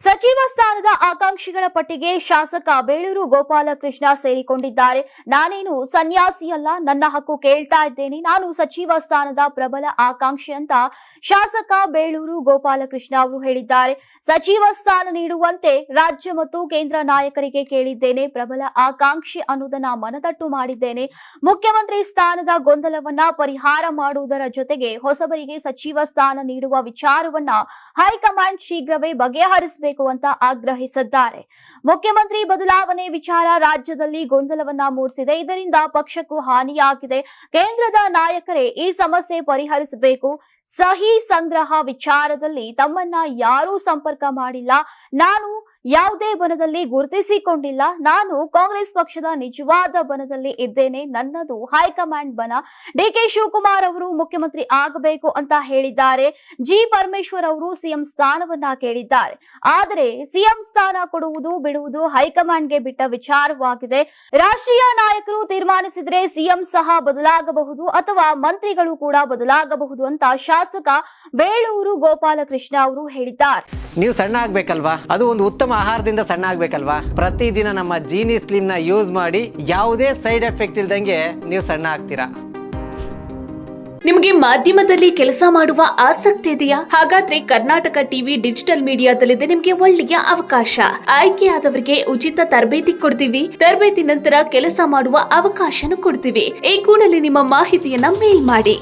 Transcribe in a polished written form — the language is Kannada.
ಸಚಿವ ಸ್ಥಾನದ ಆಕಾಂಕ್ಷಿಗಳ ಪಟ್ಟಿಗೆ ಶಾಸಕ ಬೇಳೂರು ಗೋಪಾಲಕೃಷ್ಣ ಸೇರಿಕೊಂಡಿದ್ದಾರೆ. ನಾನೇನು ಸನ್ಯಾಸಿಯಲ್ಲ, ನನ್ನ ಹಕ್ಕು ಕೇಳ್ತಾ ಇದ್ದೇನೆ, ನಾನು ಸಚಿವ ಸ್ಥಾನದ ಪ್ರಬಲ ಆಕಾಂಕ್ಷಿ ಅಂತ ಶಾಸಕ ಬೇಳೂರು ಗೋಪಾಲಕೃಷ್ಣ ಅವರು ಹೇಳಿದ್ದಾರೆ. ಸಚಿವ ಸ್ಥಾನ ನೀಡುವಂತೆ ರಾಜ್ಯ ಮತ್ತು ಕೇಂದ್ರ ನಾಯಕರಿಗೆ ಕೇಳಿದ್ದೇನೆ. ಪ್ರಬಲ ಆಕಾಂಕ್ಷಿ ಅನ್ನೋದನ್ನ ಮನದಟ್ಟು ಮಾಡಿದ್ದೇನೆ. ಮುಖ್ಯಮಂತ್ರಿ ಸ್ಥಾನದ ಗೊಂದಲವನ್ನ ಪರಿಹಾರ ಮಾಡುವುದರ ಜೊತೆಗೆ ಹೊಸಬರಿಗೆ ಸಚಿವ ಸ್ಥಾನ ನೀಡುವ ವಿಚಾರವನ್ನ ಹೈಕಮಾಂಡ್ ಶೀಘ್ರವೇ ಬಗೆಹರಿಸಬೇಕು ಅಂತ ಆಗ್ರಹಿಸಿದ್ದಾರೆ. ಮುಖ್ಯಮಂತ್ರಿ ಬದಲಾವಣೆ ವಿಚಾರ ರಾಜ್ಯದಲ್ಲಿ ಗೊಂದಲವನ್ನ ಮೂಡಿಸಿದೆ. ಇದರಿಂದ ಪಕ್ಷಕ್ಕೂ ಹಾನಿಯಾಗಿದೆ. ಕೇಂದ್ರದ ನಾಯಕರೇ ಈ ಸಮಸ್ಯೆ ಪರಿಹರಿಸಬೇಕು. ಸಹಿ ಸಂಗ್ರಹ ವಿಚಾರದಲ್ಲಿ ತಮ್ಮನ್ನ ಯಾರೂ ಸಂಪರ್ಕ ಮಾಡಿಲ್ಲ. ನಾನು ಯಾವುದೇ ಬಣದಲ್ಲಿ ಗುರುತಿಸಿಕೊಂಡಿಲ್ಲ. ನಾನು ಕಾಂಗ್ರೆಸ್ ಪಕ್ಷದ ನಿಜವಾದ ಬಣದಲ್ಲಿ ಇದ್ದೇನೆ. ನನ್ನದು ಹೈಕಮಾಂಡ್ ಬಣ. ಡಿಕೆ ಶಿವಕುಮಾರ್ ಅವರು ಮುಖ್ಯಮಂತ್ರಿ ಆಗಬೇಕು ಅಂತ ಹೇಳಿದ್ದಾರೆ. ಜಿ ಪರಮೇಶ್ವರ್ ಅವರು ಸಿಎಂ ಸ್ಥಾನವನ್ನ ಕೇಳಿದ್ದಾರೆ. ಆದರೆ ಸಿಎಂ ಸ್ಥಾನ ಕೊಡುವುದು ಬಿಡುವುದು ಹೈಕಮಾಂಡ್ಗೆ ಬಿಟ್ಟ ವಿಚಾರವಾಗಿದೆ. ರಾಷ್ಟ್ರೀಯ ನಾಯಕರು ತೀರ್ಮಾನಿಸಿದ್ರೆ ಸಿಎಂ ಸಹ ಬದಲಾಗಬಹುದು ಅಥವಾ ಮಂತ್ರಿಗಳು ಕೂಡ ಬದಲಾಗಬಹುದು ಅಂತ ಶಾಸಕ ಬೇಳೂರು ಗೋಪಾಲಕೃಷ್ಣ ಅವರು ಹೇಳಿದ್ದಾರೆ. ನೀವು ಸಣ್ಣ ಆಗ್ಬೇಕಲ್ವಾ? ಅದು ಒಂದು ಉತ್ತಮ ಆಹಾರದಿಂದ ಸಣ್ಣ ಆಗ್ಬೇಕಲ್ವಾ? ಪ್ರತಿದಿನ ನಮ್ಮ ಜೀನಿ ಸ್ಲಿಮ್ ನ ಯೂಸ್ ಮಾಡಿ ಯಾವುದೇ ಸೈಡ್ ಎಫೆಕ್ಟ್ ಇಲ್ದಂಗೆ ನೀವು ಸಣ್ಣ ಆಗ್ತೀರಾ. ನಿಮಗೆ ಮಾಧ್ಯಮದಲ್ಲಿ ಕೆಲಸ ಮಾಡುವ ಆಸಕ್ತಿ ಇದೆಯಾ? ಹಾಗಾದ್ರೆ ಕರ್ನಾಟಕ ಟಿವಿ ಡಿಜಿಟಲ್ ಮೀಡಿಯಾದಲ್ಲಿದೆ ನಿಮಗೆ ಒಳ್ಳೆಯ ಅವಕಾಶ. ಆಯ್ಕೆಯಾದವರಿಗೆ ಉಚಿತ ತರಬೇತಿ ಕೊಡ್ತೀವಿ. ತರಬೇತಿ ನಂತರ ಕೆಲಸ ಮಾಡುವ ಅವಕಾಶನೂ ಕೊಡ್ತೀವಿ. ಈ ಕೂಡಲೇ ನಿಮ್ಮ ಮಾಹಿತಿಯನ್ನ ಮೇಲ್ ಮಾಡಿ.